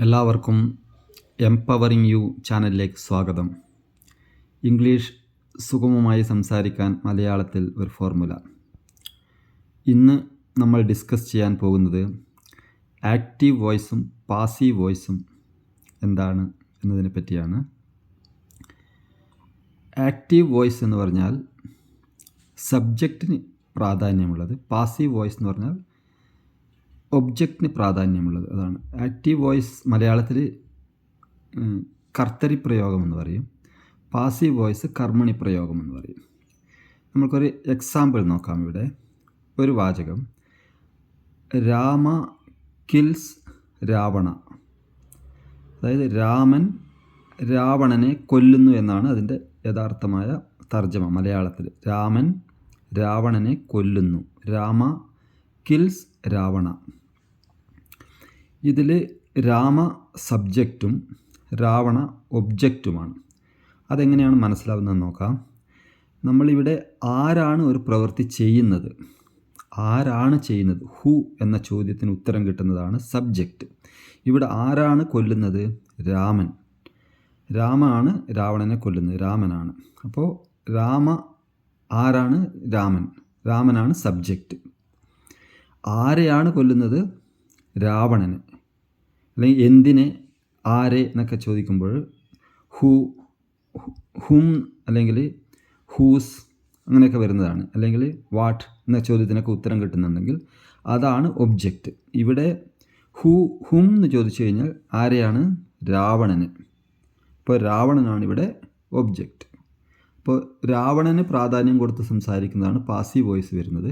എല്ലാവർക്കും empowering U ചാനലിലേക്ക് സ്വാഗതം. ഇംഗ്ലീഷ് സുഗമമായി സംസാരിക്കാൻ മലയാളത്തിൽ ഒരു ഫോർമുല. ഇന്ന് നമ്മൾ ഡിസ്കസ് ചെയ്യാൻ പോകുന്നത് ആക്റ്റീവ് വോയിസും പാസീവ് വോയിസും എന്താണ് എന്നതിനെ പറ്റിയാണ്. ആക്റ്റീവ് വോയിസ് എന്ന് പറഞ്ഞാൽ സബ്ജക്റ്റിന് പ്രാധാന്യമുള്ളത്, പാസീവ് വോയിസ് എന്ന് പറഞ്ഞാൽ ഒബ്ജക്റ്റിന് പ്രാധാന്യമുള്ളത്. അതാണ് ആക്റ്റീവ് വോയിസ്. മലയാളത്തിൽ കർത്തരി പ്രയോഗം എന്ന് പറയും, പാസീവ് വോയിസ് കർമ്മണി പ്രയോഗം എന്ന് പറയും. നമുക്കൊരു എക്സാമ്പിൾ നോക്കാം. ഇവിടെ ഒരു വാചകം, രാമ കിൽസ് രാവണ. അതായത് രാമൻ രാവണനെ കൊല്ലുന്നു എന്നാണ് അതിൻ്റെ യഥാർത്ഥമായ തർജ്ജമ മലയാളത്തിൽ. രാമൻ രാവണനെ കൊല്ലുന്നു. രാമ കിൽസ് രാവണ. ഇതിൽ രാമ സബ്ജക്റ്റും രാവണ ഒബ്ജക്റ്റുമാണ്. അതെങ്ങനെയാണ് മനസ്സിലാവുന്നത് നോക്കാം. നമ്മളിവിടെ ആരാണ് ഒരു പ്രവൃത്തി ചെയ്യുന്നത്, ആരാണ് ചെയ്യുന്നത്, ഹു എന്ന ചോദ്യത്തിന് ഉത്തരം കിട്ടുന്നതാണ് സബ്ജക്റ്റ്. ഇവിടെ ആരാണ് കൊല്ലുന്നത്? രാമൻ. രാമനാണ് രാവണനെ കൊല്ലുന്നത്, രാമനാണ്. അപ്പോൾ ആരാണ്? രാമൻ. രാമനാണ് സബ്ജക്റ്റ്. ആരെയാണ് കൊല്ലുന്നത്? രാവണനെ. അല്ലെങ്കിൽ എന്തിനെ, ആരെ എന്നൊക്കെ ചോദിക്കുമ്പോൾ ഹും അല്ലെങ്കിൽ ഹൂസ് അങ്ങനെയൊക്കെ വരുന്നതാണ്. അല്ലെങ്കിൽ വാട്ട് എന്ന ചോദ്യത്തിനൊക്കെ ഉത്തരം കിട്ടുന്നുണ്ടെങ്കിൽ അതാണ് ഒബ്ജക്റ്റ്. ഇവിടെ ഹും എന്ന് ചോദിച്ചു കഴിഞ്ഞാൽ ആരെയാണ്? രാവണന്. ഇപ്പോൾ രാവണനാണ് ഇവിടെ ഒബ്ജക്റ്റ്. അപ്പോൾ രാവണന് പ്രാധാന്യം കൊടുത്ത് സംസാരിക്കുന്നതാണ് പാസീവ് വോയിസ് വരുന്നത്.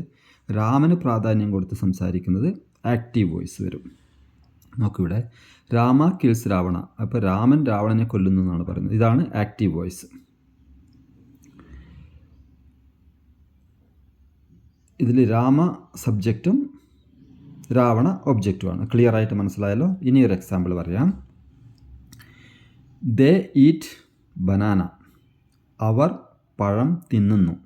രാമന് പ്രാധാന്യം കൊടുത്ത് സംസാരിക്കുന്നത് ആക്റ്റീവ് വോയിസ് വരും. നോക്കിവിടെ, രാമ കിൽസ് രാവണ. അപ്പോൾ രാമൻ രാവണനെ കൊല്ലുന്നു എന്നാണ് പറയുന്നത്. ഇതാണ് ആക്റ്റീവ് വോയിസ്. ഇതിൽ രാമ സബ്ജക്റ്റും രാവണ ഒബ്ജക്റ്റുമാണ്. ക്ലിയർ ആയിട്ട് മനസ്സിലായല്ലോ. ഇനി ഒരു എക്സാമ്പിൾ പറയാം. ദേ ഈറ്റ് ബനാന. അവർ പഴം തിന്നുന്നു.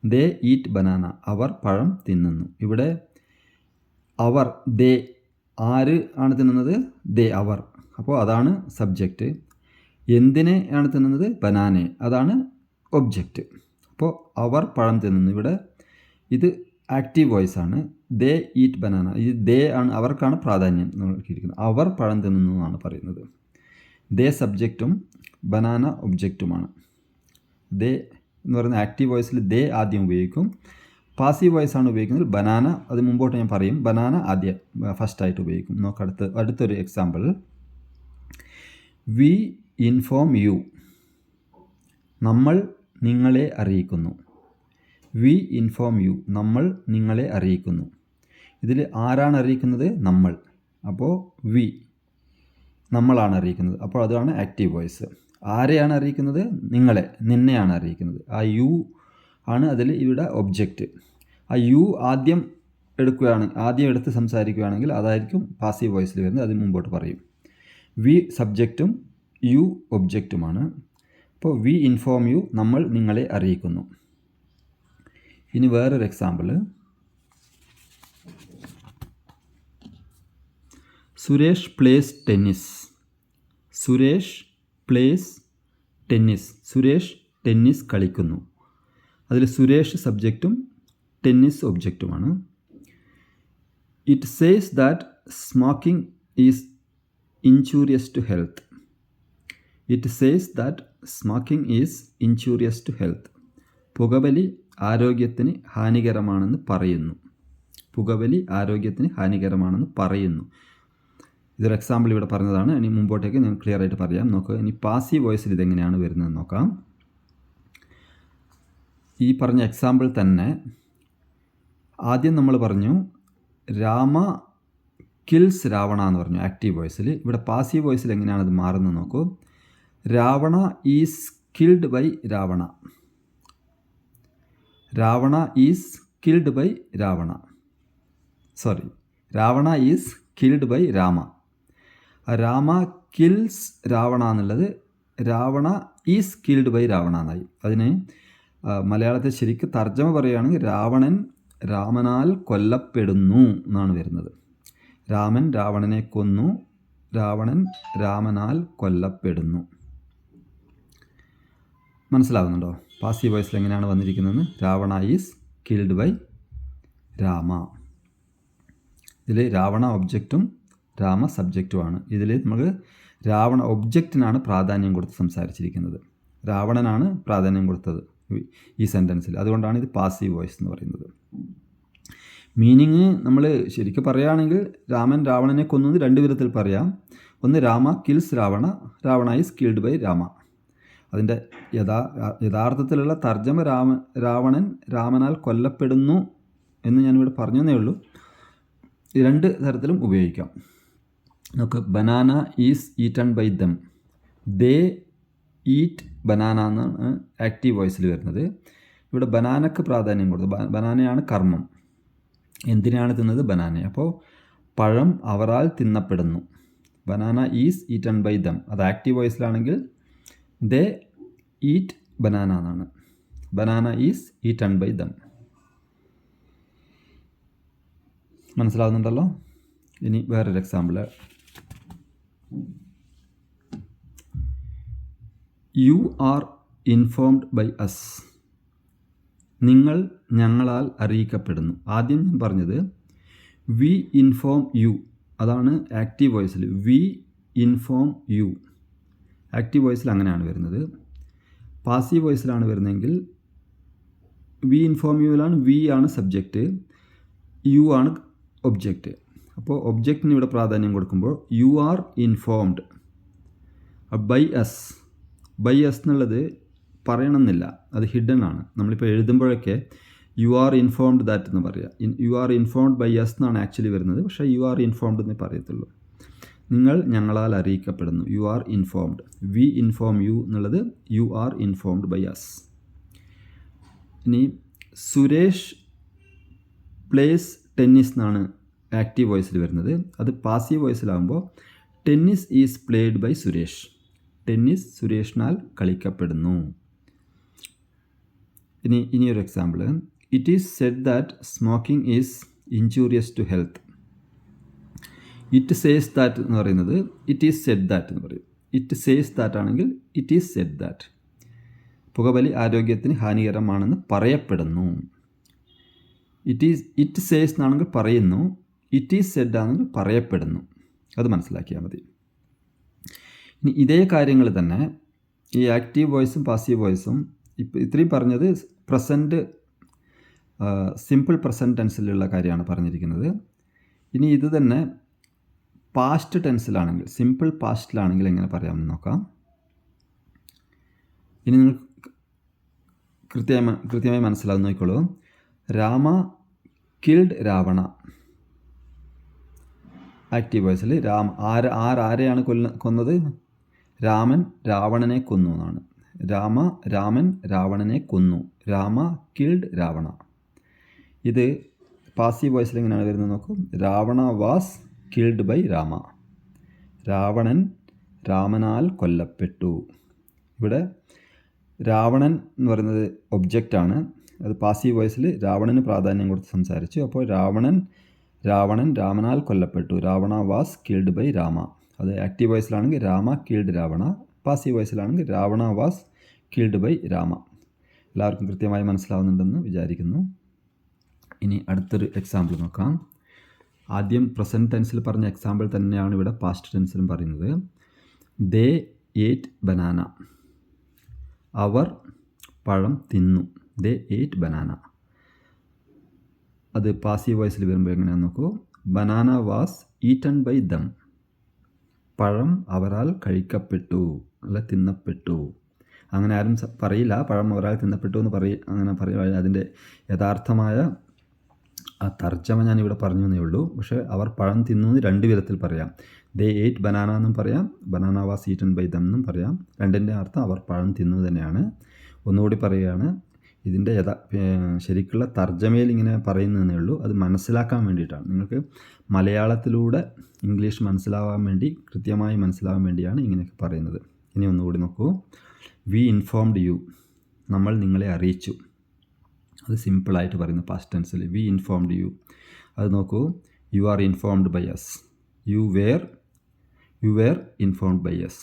ദേ ഈറ്റ് ബനാന. അവർ പഴം തിന്നുന്നു. ഇവിടെ അവർ, ദേ, ആര് ആണ് തിന്നുന്നത്? ദേ, അവർ. അപ്പോൾ അതാണ് സബ്ജക്റ്റ്. എന്തിനെ ആണ് തിന്നുന്നത്? ബനാനെ. അതാണ് ഒബ്ജക്റ്റ്. അപ്പോൾ അവർ പഴം തിന്നുന്നു. ഇവിടെ ഇത് ആക്റ്റീവ് വോയിസ് ആണ്. ദേ ഈറ്റ് ബനാന. ഇത് ദേ ആണ്, അവർക്കാണ് പ്രാധാന്യം നൽകിയിരിക്കുന്നത്. അവർ പഴം തിന്നുന്നു എന്നാണ് പറയുന്നത്. ദേ സബ്ജക്റ്റും ബനാന ഒബ്ജക്റ്റുമാണ്. ദേ എന്ന് പറയുന്ന ആക്റ്റീവ് വോയിസിൽ ദേ ആദ്യം ഉപയോഗിക്കും. പാസീവ് വോയിസ് ആണ് ഉപയോഗിക്കുന്നത് ബനാന. അത് മുമ്പോട്ട് ഞാൻ പറയും. ബനാന ആദ്യം ഫസ്റ്റായിട്ട് ഉപയോഗിക്കും. നോക്ക് അടുത്തൊരു എക്സാമ്പിൾ. V inform you. നമ്മൾ നിങ്ങളെ അറിയിക്കുന്നു. We inform you. നമ്മൾ നിങ്ങളെ അറിയിക്കുന്നു. ഇതിൽ ആരാണ് അറിയിക്കുന്നത്? നമ്മൾ. അപ്പോൾ വി, നമ്മളാണ് അറിയിക്കുന്നത്. അപ്പോൾ അതാണ് ആക്റ്റീവ് വോയിസ്. ആരെയാണ് അറിയിക്കുന്നത്? നിങ്ങളെ, നിന്നെയാണ് അറിയിക്കുന്നത്. ആ യു ആണ് അതിൽ ഇവിടെ ഒബ്ജക്റ്റ്. ആ യു ആദ്യം എടുത്ത് സംസാരിക്കുകയാണെങ്കിൽ അതായിരിക്കും പാസീവ് വോയിസിൽ വരുന്നത്. അത് മുമ്പോട്ട് പറയും. വി സബ്ജക്റ്റും യു ഒബ്ജക്റ്റുമാണ്. അപ്പോൾ വി ഇൻഫോം യു, നമ്മൾ നിങ്ങളെ അറിയിക്കുന്നു. ഇനി വേറൊരു example. Suresh plays tennis. Suresh plays tennis. Suresh tennis കളിക്കുന്നു. അതിൽ സുരേഷ് സബ്ജക്റ്റും ടെന്നീസ് ഒബ്ജക്റ്റുമാണ്. It says that smoking is injurious to health. It says that smoking is injurious to health. പുകവലി ആരോഗ്യത്തിന് ഹാനികരമാണെന്ന് പറയുന്നു. പുകവലി ആരോഗ്യത്തിന് ഹാനികരമാണെന്ന് പറയുന്നു. ഇതൊരു എക്സാമ്പിൾ ഇവിടെ പറഞ്ഞതാണ്. ഇനി മുമ്പോട്ടേക്ക് ഞാൻ ക്ലിയർ ആയിട്ട് പറയാം. നോക്കുക, ഇനി പാസീവ് വോയിസിൽ ഇതെങ്ങനെയാണ് വരുന്നത് നോക്കാം. ഈ പറഞ്ഞ എക്സാമ്പിൾ തന്നെ ആദ്യം നമ്മൾ പറഞ്ഞു രാമ കിൽസ് രാവണ എന്ന് പറഞ്ഞു ആക്റ്റീവ് വോയിസിൽ. ഇവിടെ പാസീവ് വോയിസിൽ എങ്ങനെയാണ് അത് മാറുന്നത് നോക്കൂ. Ravana is killed by Ravana. Ravana is killed by Ravana. Ravana is killed by Rama. Rama kills Ravana എന്നുള്ളത് Ravana is killed by Ravana എന്നായി. അതിന് മലയാളത്തിൽ ശരിക്കും തർജ്ജമ പറയുകയാണെങ്കിൽ രാമനാൽ കൊല്ലപ്പെടുന്നു എന്നാണ് വരുന്നത്. രാമൻ രാവണനെ കൊന്നു, രാവണൻ രാമനാൽ കൊല്ലപ്പെടുന്നു. മനസ്സിലാകുന്നുണ്ടോ? പാസീവ് വോയിസിൽ എങ്ങനെയാണ് വന്നിരിക്കുന്നതെന്ന്? Ravana is killed by Rama. ഇതിൽ രാവണ ഒബ്ജക്റ്റും രാമ സബ്ജക്റ്റുമാണ്. ഇതിൽ നമുക്ക് രാവണ ഒബ്ജക്റ്റിനാണ് പ്രാധാന്യം കൊടുത്ത് സംസാരിച്ചിരിക്കുന്നത്. രാവണനാണ് പ്രാധാന്യം കൊടുത്തത് ഈ സെൻറ്റൻസിൽ. അതുകൊണ്ടാണ് ഇത് പാസീവ് വോയിസ് എന്ന് പറയുന്നത്. മീനിങ് നമ്മൾ ശരിക്കും പറയുകയാണെങ്കിൽ രാമൻ രാവണനെ കൊന്നത് രണ്ട് വിധത്തിൽ പറയാം. ഒന്ന്, Rama kills Ravana, Ravana is killed by Rama. അതിൻ്റെ യഥാർത്ഥത്തിലുള്ള തർജ്ജമ രാവണൻ രാമനാൽ കൊല്ലപ്പെടുന്നു എന്ന് ഞാനിവിടെ പറഞ്ഞതേ ഉള്ളൂ. രണ്ട് തരത്തിലും ഉപയോഗിക്കാം. നമുക്ക് banana is eaten by them. They eat banana എന്നാണ് ആക്റ്റീവ് വോയിസിൽ വരുന്നത്. ഇവിടെ ബനാനക്ക് പ്രാധാന്യം കൊടുത്തു. ബനാനയാണ് കർമ്മം. എന്തിനാണ് തിന്നത്? ബനാന. അപ്പോൾ പഴം അവരാൽ തിന്നപ്പെടുന്നു. Banana is eaten by them. അത് ആക്റ്റീവ് വോയിസിലാണെങ്കിൽ ദേ ഈറ്റ് ബനാന എന്നാണ്. Banana is eaten by them. മനസ്സിലാവുന്നുണ്ടല്ലോ? ഇനി വേറൊരു example. You are informed by us. നിങ്ങൾ ഞങ്ങളാൽ അറിയിക്കപ്പെടുന്നു. ആദ്യം ഞാൻ പറഞ്ഞത് വി ഇൻഫോം യു, അതാണ് ആക്റ്റീവ് വോയിസിൽ. വി ഇൻഫോം യു ആക്റ്റീവ് വോയിസിൽ അങ്ങനെയാണ് വരുന്നത്. പാസീവ് വോയിസിലാണ് വരുന്നതെങ്കിൽ വി ഇൻഫോം യുവിലാണ് വി ആണ് സബ്ജക്റ്റ്, യു ആണ് ഒബ്ജക്റ്റ്. അപ്പോൾ ഒബ്ജക്റ്റിന് ഇവിടെ പ്രാധാന്യം കൊടുക്കുമ്പോൾ you are informed by us. By us എന്നുള്ളത് പറയണമെന്നില്ല, അത് ഹിഡൻ ആണ്. നമ്മളിപ്പോൾ എഴുതുമ്പോഴൊക്കെ യു ആർ ഇൻഫോംഡ് ദാറ്റ് എന്ന് പറയുക. You are informed by us എന്നാണ് ആക്ച്വലി വരുന്നത്. പക്ഷേ യു ആർ ഇൻഫോംഡ് എന്നേ പറയത്തുള്ളൂ. നിങ്ങൾ ഞങ്ങളാൽ അറിയിക്കപ്പെടുന്നു. You are informed. We inform you എന്നുള്ളത് you are informed by us. ഇനി സുരേഷ് പ്ലേസ് ടെന്നീസ് എന്നാണ് ആക്റ്റീവ് വോയിസിൽ വരുന്നത്. അത് പാസീവ് വോയിസിലാകുമ്പോൾ tennis is played by Suresh. Tennis സുരേഷിനാൽ കളിക്കപ്പെടുന്നു. ഇനിയൊരു example. It is said that smoking is injurious to health. It says that എന്ന് പറയുന്നത് ഇറ്റ് ഈസ് സെഡ് ദാറ്റ് എന്ന് പറയും. ഇറ്റ് സേസ് ദാറ്റ് ആണെങ്കിൽ ഇറ്റ് ഈസ് സെഡ് ദാറ്റ്. പുകവലി ആരോഗ്യത്തിന് ഹാനികരമാണെന്ന് പറയപ്പെടുന്നു. ഇറ്റ് സേസ് എന്നാണെങ്കിൽ പറയുന്നു. ഇറ്റ് ഈസ് സെഡ് ആണെങ്കിൽ പറയപ്പെടുന്നു. അത് മനസ്സിലാക്കിയാൽ മതി. ഇനി ഇതേ കാര്യങ്ങൾ തന്നെ ഈ ആക്റ്റീവ് വോയിസും പാസീവ് വോയിസും ഇത്രയും പറഞ്ഞത് പ്രസൻറ്റ് സിമ്പിൾ പ്രസൻറ്റ് ടെൻസിലുള്ള കാര്യമാണ് പറഞ്ഞിരിക്കുന്നത്. ഇനി ഇത് തന്നെ പാസ്റ്റ് ടെൻസിലാണെങ്കിൽ, സിമ്പിൾ പാസ്റ്റിലാണെങ്കിൽ എങ്ങനെ പറയാമെന്ന് നോക്കാം. ഇനി നിങ്ങൾ കൃത്യമായി മനസ്സിലാകുന്ന നോക്കിക്കോളൂ. രാമ കിൽഡ് രാവണ. ആക്റ്റീവ് വോയിസിൽ ആരെയാണ് കൊന്നത്? രാമൻ രാവണനെ കൊന്നു എന്നാണ്. രാമൻ രാവണനെ കൊന്നു. രാമ കിൽഡ് രാവണ. ഇത് പാസീവ് വോയിസിൽ എങ്ങനെയാണ് വരുന്നത് നോക്കൂ. Ravana was killed by Rama. Ravanan രാമനാൽ കൊല്ലപ്പെട്ടു. ഇവിടെ രാവണൻ എന്ന് പറയുന്നത് ഒബ്ജക്റ്റാണ്. അത് പാസീവ് വോയിസിൽ രാവണന് പ്രാധാന്യം കൊടുത്ത് സംസാരിച്ചു. അപ്പോൾ രാവണൻ രാമനാൽ കൊല്ലപ്പെട്ടു. Ravana was killed by Rama. അത് ആക്റ്റീവ് വോയിസിലാണെങ്കിൽ രാമ കിൽഡ് രാവണ. പാസീവ് വോയിസിലാണെങ്കിൽ Ravana was killed by Rama. എല്ലാവർക്കും കൃത്യമായി മനസ്സിലാവുന്നുണ്ടെന്ന് വിചാരിക്കുന്നു. ഇനി അടുത്തൊരു എക്സാമ്പിൾ നോക്കാം. ആദ്യം പ്രസൻറ്റ് ടെൻസിൽ പറഞ്ഞ എക്സാമ്പിൾ തന്നെയാണ് ഇവിടെ പാസ്റ്റ് ടെൻസിലും പറയുന്നത്. ദേ ഏറ്റ് ബനാന. അവർ പഴം തിന്നു. ദേ ഏറ്റ് ബനാന. അത് പാസീവ് വോയിസിൽ വരുമ്പോൾ എങ്ങനെയാണെന്ന് നോക്കൂ. Banana was eaten by them. പഴം അവരാൽ കഴിക്കപ്പെട്ടു, അല്ല തിന്നപ്പെട്ടു. അങ്ങനെ ആരും പറയില്ല പഴം അവരാൽ തിന്നപ്പെട്ടു എന്ന് അങ്ങനെ പറയുക. അതിൻ്റെ യഥാർത്ഥമായ ആ തർജ്ജമ ഞാനിവിടെ പറഞ്ഞു എന്നേ ഉള്ളൂ. പക്ഷേ അവർ പഴം തിന്നു എന്ന് രണ്ട് വിധത്തിൽ പറയാം. ദേ ഏറ്റ് ബനാന എന്നും പറയാം, banana was eaten by them എന്നും പറയാം. രണ്ടിൻ്റെ അർത്ഥം അവർ പഴം തിന്നു തന്നെയാണ്. ഒന്നുകൂടി പറയുകയാണ്, ഇതിൻ്റെ ശരിക്കുള്ള തർജ്ജമയിൽ ഇങ്ങനെ പറയുന്നതേ ഉള്ളൂ. അത് മനസ്സിലാക്കാൻ വേണ്ടിയിട്ടാണ്. നിങ്ങൾക്ക് മലയാളത്തിലൂടെ ഇംഗ്ലീഷ് മനസ്സിലാവാൻ വേണ്ടി, കൃത്യമായി മനസ്സിലാവാൻ വേണ്ടിയാണ് ഇങ്ങനെയൊക്കെ പറയുന്നത്. ഇനി ഒന്നുകൂടി നോക്കൂ. We informed you. നമ്മൾ നിങ്ങളെ അറിയിച്ചു. അത് സിമ്പിളായിട്ട് പറയുന്നു പാസ്റ്റ് ടെൻസിൽ. We informed you. അത് നോക്കൂ. You are informed by us. You were you were informed by us.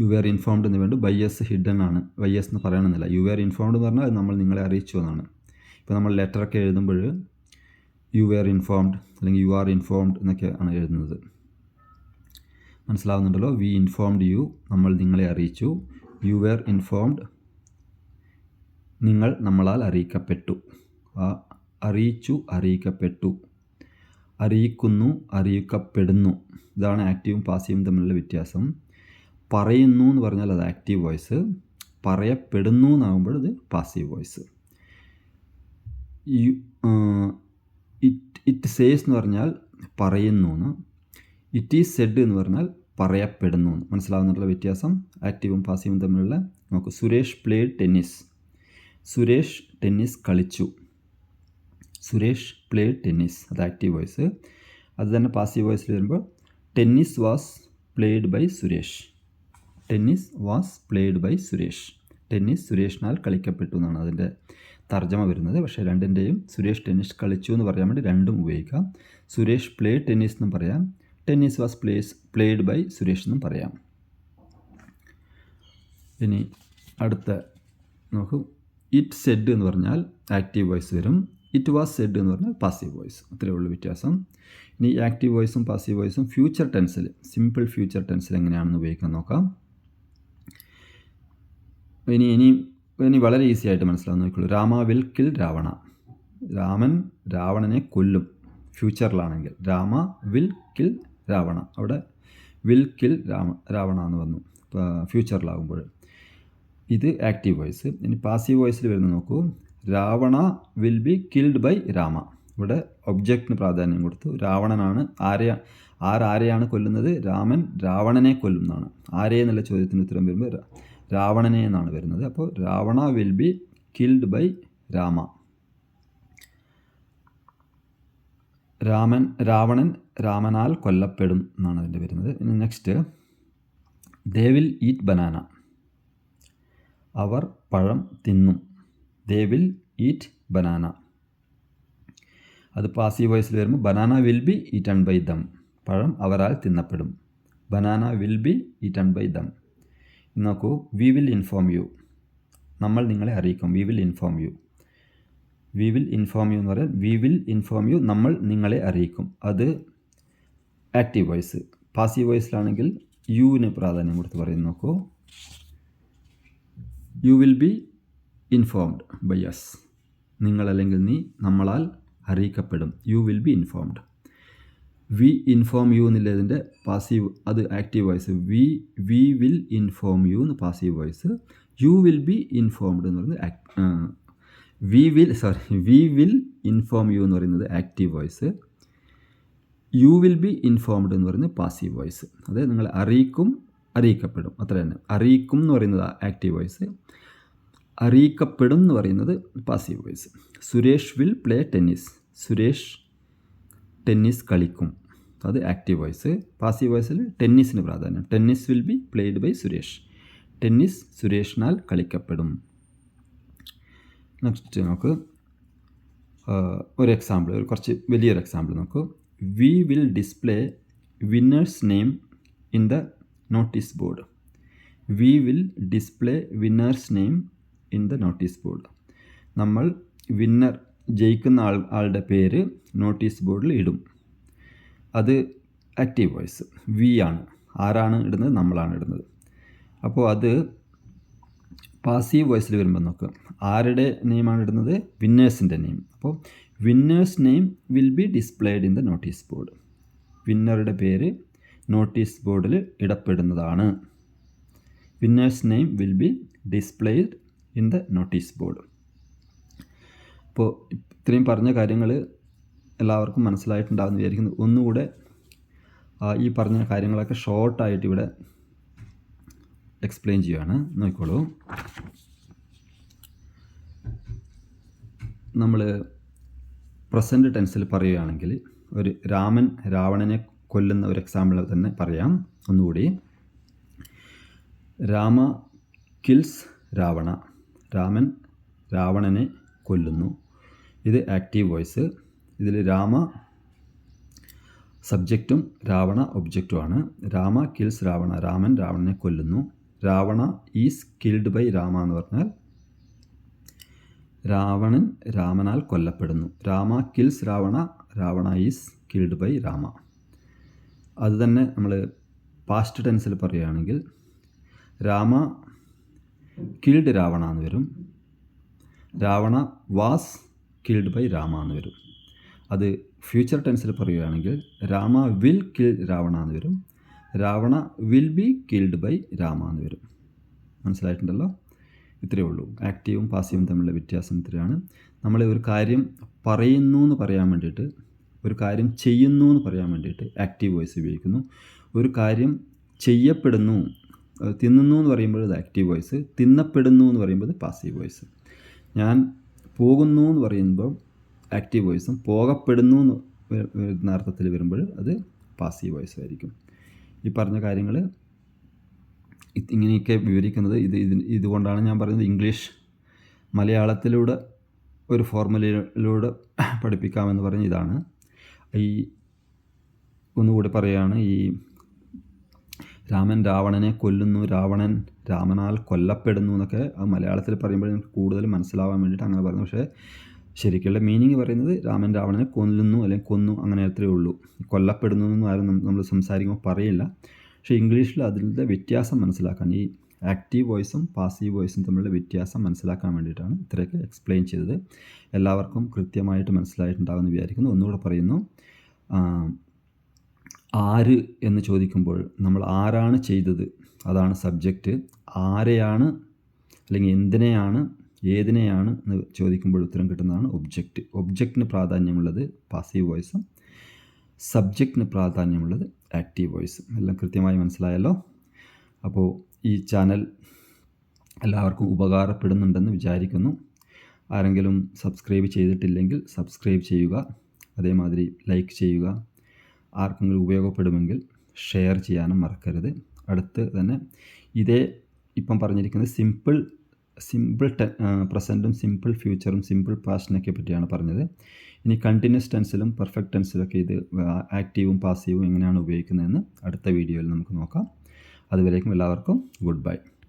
You were informed എന്ന് വേണ്ട ബൈ എസ് ഹിഡൻ ആണ്. ബൈ എസ് എന്ന് പറയണമെന്നില്ല. യു വെയർ ഇൻഫോംഡ് എന്ന് പറഞ്ഞാൽ നമ്മൾ നിങ്ങളെ അറിയിച്ചു എന്നാണ്. ഇപ്പോൾ നമ്മൾ ലെറ്ററൊക്കെ എഴുതുമ്പോൾ യു വെയർ ഇൻഫോംഡ് അല്ലെങ്കിൽ യു ആർ ഇൻഫോംഡ് എന്നൊക്കെ ആണ് എഴുതുന്നത്. മനസ്സിലാവുന്നുണ്ടല്ലോ? വി ഇൻഫോംഡ് യു, നമ്മൾ നിങ്ങളെ അറിയിച്ചു. യു വെയർ ഇൻഫോംഡ്, നിങ്ങൾ നമ്മളാൽ അറിയിക്കപ്പെട്ടു. അറിയിച്ചു, അറിയിക്കപ്പെട്ടു. അറിയിക്കുന്നു, അറിയിക്കപ്പെടുന്നു. ഇതാണ് ആക്റ്റീവും പാസീവും തമ്മിലുള്ള വ്യത്യാസം. പറയുന്നു എന്ന് പറഞ്ഞാൽ അത് ആക്റ്റീവ് വോയിസ്, പറയപ്പെടുന്നു എന്നാകുമ്പോൾ അത് പാസീവ് വോയിസ്. ഇറ്റ് സേസ് എന്ന് പറഞ്ഞാൽ പറയുന്നു എന്ന്, ഇറ്റ് ഈസ് സെഡ് എന്ന് പറഞ്ഞാൽ പറയപ്പെടുന്നു എന്ന്. മനസ്സിലാവുന്നുള്ള വ്യത്യാസം ആക്റ്റീവും പാസീവും തമ്മിലുള്ള. നോക്കൂ, Suresh played tennis. Suresh tennis കളിച്ചു. സുരേഷ് പ്ലേഡ് ടെന്നീസ്, അത് ആക്റ്റീവ് വോയിസ്. അത് തന്നെ പാസീവ് വോയിസിൽ വരുമ്പോൾ tennis was played by Suresh. Tennis was played by Suresh. Tennis സുരേഷിനാൽ കളിക്കപ്പെട്ടു എന്നാണ് അതിൻ്റെ തർജ്ജമ വരുന്നത്. പക്ഷേ രണ്ടിൻ്റെയും സുരേഷ് ടെന്നീസ് കളിച്ചു എന്ന് പറയാൻ വേണ്ടി രണ്ടും ഉപയോഗിക്കാം. സുരേഷ് പ്ലേഡ് ടെന്നീസ് എന്നും പറയാം, tennis was played by Suresh എന്നും പറയാം. ഇനി അടുത്ത നോക്കൂ, ഇറ്റ് സെഡ് എന്ന് പറഞ്ഞാൽ ആക്റ്റീവ് വോയിസ് വരും. ഇറ്റ് വാസ് സെഡ് എന്ന് പറഞ്ഞാൽ പാസീവ് വോയിസ്. അത്രയേ ഉള്ളൂ വ്യത്യാസം. ഇനി ആക്റ്റീവ് വോയിസും പാസീവ് വോയിസും ഫ്യൂച്ചർ ടെൻസിൽ, സിമ്പിൾ ഫ്യൂച്ചർ ടെൻസിൽ എങ്ങനെയാണെന്ന് ഉപയോഗിക്കാൻ നോക്കാം. ഇനി വളരെ ഈസി ആയിട്ട് മനസ്സിലാവുന്ന നോക്കുള്ളൂ. Rama will kill Ravana. രാമൻ രാവണനെ കൊല്ലും. ഫ്യൂച്ചറിലാണെങ്കിൽ രാമ വിൽ കിൽ രാവണ. അവിടെ വിൽ കിൽ രാവണ എന്ന് വന്നു ഫ്യൂച്ചറിലാകുമ്പോൾ. ഇത് ആക്റ്റീവ് വോയിസ്. ഇനി പാസീവ് വോയിസിൽ വരുന്ന നോക്കൂ, Ravana will be killed by Rama. ഇവിടെ ഒബ്ജക്റ്റിന് പ്രാധാന്യം കൊടുത്തു. രാവണനാണ് ആരെയാണ് കൊല്ലുന്നത്? രാമൻ രാവണനെ കൊല്ലുന്നതാണ്. ആരെ എന്നുള്ള ചോദ്യത്തിന് ഉത്തരം വരുമ്പോൾ രാവണനെ എന്നാണ് വരുന്നത്. അപ്പോൾ Ravana will be killed by Rama. Ravanan രാമനാൽ കൊല്ലപ്പെടും എന്നാണ് അതിൻ്റെ വരുന്നത്. ഇനി next, they will eat banana. അവർ പഴം തിന്നും. They will eat banana. അത് പാസീവ് വോയിസിൽ വരുമ്പോൾ banana will be eaten by them. പഴം അവരാൽ തിന്നപ്പെടും. Banana will be eaten by them. നോക്കൂ, വി വിൽ ഇൻഫോം യു. നമ്മൾ നിങ്ങളെ അറിയിക്കും. We will inform you. We will inform you എന്ന് പറയാൻ വി വിൽ ഇൻഫോം യു, നമ്മൾ നിങ്ങളെ അറിയിക്കും. അത് ആക്റ്റീവ് വോയിസ്. പാസീവ് വോയിസിലാണെങ്കിൽ യുവിന് പ്രാധാന്യം കൊടുത്ത് പറയുന്നു. നോക്കൂ, you will be informed by us. നിങ്ങൾ അല്ലെങ്കിൽ നീ നമ്മളാൽ അറിയിക്കപ്പെടും. You will be informed. We inform you എന്നുള്ളതിൻ്റെ പാസീവ്, അത് active voice. We will inform you എന്ന് passive voice. You will be informed എന്ന് പറയുന്നത് വി വിൽ ഇൻഫോം യു എന്ന് പറയുന്നത് active voice. You will be informed എന്ന് പറയുന്നത് പാസീവ് വോയിസ്. അത് നിങ്ങൾ അറിയിക്കും, അറിയിക്കപ്പെടും, അത്ര തന്നെ. അറിയിക്കും എന്ന് പറയുന്നത് ആക്റ്റീവ് വോയിസ്, അറിയിക്കപ്പെടും എന്ന് പറയുന്നത് passive voice. Suresh will play tennis. Suresh tennis കളിക്കും, അത് ആക്റ്റീവ് വോയിസ്. പാസീവ് വോയിസിൽ ടെന്നീസിന് പ്രാധാന്യം. Tennis will be played by Suresh. Tennis സുരേഷിനാൽ കളിക്കപ്പെടും. നെക്സ്റ്റ് നോക്ക്, ഒരു എക്സാമ്പിൾ, കുറച്ച് വലിയൊരു എക്സാമ്പിൾ നോക്കൂ. We will display winners name in the notice board. We will display winners name in the notice board. നമ്മൾ വിന്നർ, ജയിക്കുന്ന ആളുടെ പേര് നോട്ടീസ് ബോർഡിൽ ഇടും. അത് ആക്റ്റീവ് വോയിസ്. വി ആണ്. ആരാണ് ഇടുന്നത്? നമ്മളാണ് ഇടുന്നത്. അപ്പോൾ അത് പാസീവ് വോയിസിൽ വരുമ്പോൾ നോക്കുക, ആരുടെ നെയിമാണ് ഇടുന്നത്? വിന്നേഴ്സിൻ്റെ നെയിം. അപ്പോൾ winners name will be displayed in the notice board. വിന്നറുടെ പേര് നോട്ടീസ് ബോർഡിൽ ഇടപെടുന്നതാണ്. Winners name will be displayed in the notice board. അപ്പോൾ ഇത്രയും പറഞ്ഞ കാര്യങ്ങൾ എല്ലാവർക്കും മനസ്സിലായിട്ടുണ്ടാകുമെന്ന് വിചാരിക്കുന്നു. ഒന്നുകൂടെ ഈ പറഞ്ഞ കാര്യങ്ങളൊക്കെ ഷോർട്ടായിട്ട് ഇവിടെ എക്സ്പ്ലെയിൻ ചെയ്യുകയാണ്. നോക്കിക്കോളൂ. നമ്മൾ പ്രസൻറ്റ് ടെൻസിൽ പറയുകയാണെങ്കിൽ ഒരു രാമൻ രാവണനെ കൊല്ലുന്ന ഒരു എക്സാമ്പിൾ തന്നെ പറയാം ഒന്നുകൂടി. രാമ കിൽസ് രാവണ. രാമൻ രാവണനെ കൊല്ലുന്നു. ഇത് ആക്റ്റീവ് വോയിസ്. ഇതിൽ രാമ സബ്ജക്റ്റും രാവണ ഒബ്ജക്റ്റുമാണ്. രാമ കിൽസ് രാവണ, രാമൻ രാവണനെ കൊല്ലുന്നു. Ravana is killed by Rama എന്ന് പറഞ്ഞാൽ രാവണൻ രാമനാൽ കൊല്ലപ്പെടുന്നു. Rama kills Ravana, Ravana is killed by Rama. അത് തന്നെ നമ്മൾ പാസ്റ്റ് ടെൻസിൽ പറയുകയാണെങ്കിൽ രാമ കിൽഡ് രാവണ എന്ന് വരും. Ravana was killed by Rama എന്ന് വരും. അത് ഫ്യൂച്ചർ ടെൻസിൽ പറയുകയാണെങ്കിൽ രാമ വിൽ കിൽ രാവണ എന്ന് വരും. Ravana will be killed by Rama എന്ന് വരും. മനസ്സിലായിട്ടുണ്ടല്ലോ? ഇത്രയേ ഉള്ളൂ. ആക്റ്റീവും പാസീവും തമ്മിലുള്ള വ്യത്യാസം ഇത്രയാണ്. നമ്മൾ ഒരു കാര്യം പറയുന്നു എന്ന് പറയാൻ വേണ്ടിയിട്ട്, ഒരു കാര്യം ചെയ്യുന്നു എന്ന് പറയാൻ വേണ്ടിയിട്ട് ആക്റ്റീവ് വോയിസ് ഉപയോഗിക്കുന്നു. ഒരു കാര്യം ചെയ്യപ്പെടുന്നു, തിന്നുന്നു എന്ന് പറയുമ്പോൾ അത് ആക്റ്റീവ് വോയിസ്, തിന്നപ്പെടുന്നു എന്ന് പറയുമ്പോൾ അത് പാസീവ് വോയിസ്. ഞാൻ പോകുന്നു എന്ന് പറയുമ്പോൾ ആക്റ്റീവ് വോയിസും പോകപ്പെടുന്നു എന്ന അർത്ഥത്തിൽ വരുമ്പോൾ അത് പാസീവ് വോയിസ് ആയിരിക്കും. ഈ പറഞ്ഞ കാര്യങ്ങൾ ഇങ്ങനെയൊക്കെ വിവരിക്കുന്നത് ഇതുകൊണ്ടാണ് ഞാൻ പറയുന്നത് ഇംഗ്ലീഷ് മലയാളത്തിലൂടെ ഒരു ഫോർമുലയിലൂടെ പഠിപ്പിക്കാമെന്ന് പറഞ്ഞ ഇതാണ്. ഈ ഒന്നുകൂടി പറയുകയാണ്, ഈ രാമൻ രാവണനെ കൊല്ലുന്നു, രാവണൻ രാമനാൽ കൊല്ലപ്പെടുന്നു എന്നൊക്കെ മലയാളത്തിൽ പറയുമ്പോൾ നമുക്ക് കൂടുതൽ മനസ്സിലാവാൻ വേണ്ടിയിട്ട് അങ്ങനെ പറയുന്നത്. പക്ഷേ ശരിക്കുള്ള മീനിങ് പറയുന്നത് രാമൻ രാവണനെ കൊല്ലുന്നു അല്ലെങ്കിൽ കൊന്നു, അങ്ങനെ അത്രയേ ഉള്ളൂ. കൊല്ലപ്പെടുന്നു എന്നും ആരും നമ്മൾ സംസാരിക്കുമ്പോൾ പറയില്ല. പക്ഷേ ഇംഗ്ലീഷിൽ അതിൻ്റെ വ്യത്യാസം മനസ്സിലാക്കാൻ, ഈ ആക്റ്റീവ് വോയിസും പാസീവ് വോയിസും തമ്മിലുള്ള വ്യത്യാസം മനസ്സിലാക്കാൻ വേണ്ടിയിട്ടാണ് ഇത്രയൊക്കെ എക്സ്പ്ലെയിൻ ചെയ്തത്. എല്ലാവർക്കും കൃത്യമായിട്ട് മനസ്സിലായിട്ടുണ്ടാകുമെന്ന് വിചാരിക്കുന്നു. ഒന്നുകൂടെ പറയുന്നു, ആര് എന്ന് ചോദിക്കുമ്പോൾ നമ്മൾ ആരാണ് ചെയ്തത് അതാണ് സബ്ജക്റ്റ്. ആരെയാണ് അല്ലെങ്കിൽ എന്തിനെയാണ് ഏതിനെയാണ് എന്ന് ചോദിക്കുമ്പോൾ ഉത്തരം കിട്ടുന്നതാണ് ഒബ്ജക്റ്റ്. ഒബ്ജക്റ്റിന് പ്രാധാന്യമുള്ളത് പാസീവ് വോയിസും സബ്ജക്റ്റിന് പ്രാധാന്യമുള്ളത് ആക്റ്റീവ് വോയിസും. എല്ലാം കൃത്യമായി മനസ്സിലായല്ലോ? അപ്പോൾ ഈ ചാനൽ എല്ലാവർക്കും ഉപകാരപ്പെടുന്നുണ്ടെന്ന് വിചാരിക്കുന്നു. ആരെങ്കിലും സബ്സ്ക്രൈബ് ചെയ്തിട്ടില്ലെങ്കിൽ സബ്സ്ക്രൈബ് ചെയ്യുക, അതേമാതിരി ലൈക്ക് ചെയ്യുക. ആർക്കെങ്കിലും ഉപയോഗപ്പെടുമെങ്കിൽ ഷെയർ ചെയ്യാനും മറക്കരുത്. അടുത്ത് തന്നെ ഇതേ ഇപ്പം പറഞ്ഞിരിക്കുന്നത് സിമ്പിൾ പ്രസൻറ്റും സിമ്പിൾ ഫ്യൂച്ചറും സിമ്പിൾ പാസ്റ്റിനൊക്കെ പറ്റിയാണ് പറഞ്ഞത്. ഇനി കണ്ടിന്യൂസ് ടെൻസിലും പെർഫെക്റ്റ് ടെൻസിലൊക്കെ ഇത് ആക്റ്റീവും പാസീവും എങ്ങനെയാണ് ഉപയോഗിക്കുന്നതെന്ന് അടുത്ത വീഡിയോയിൽ നമുക്ക് നോക്കാം. അതുവരേക്കും എല്ലാവർക്കും ഗുഡ് ബൈ.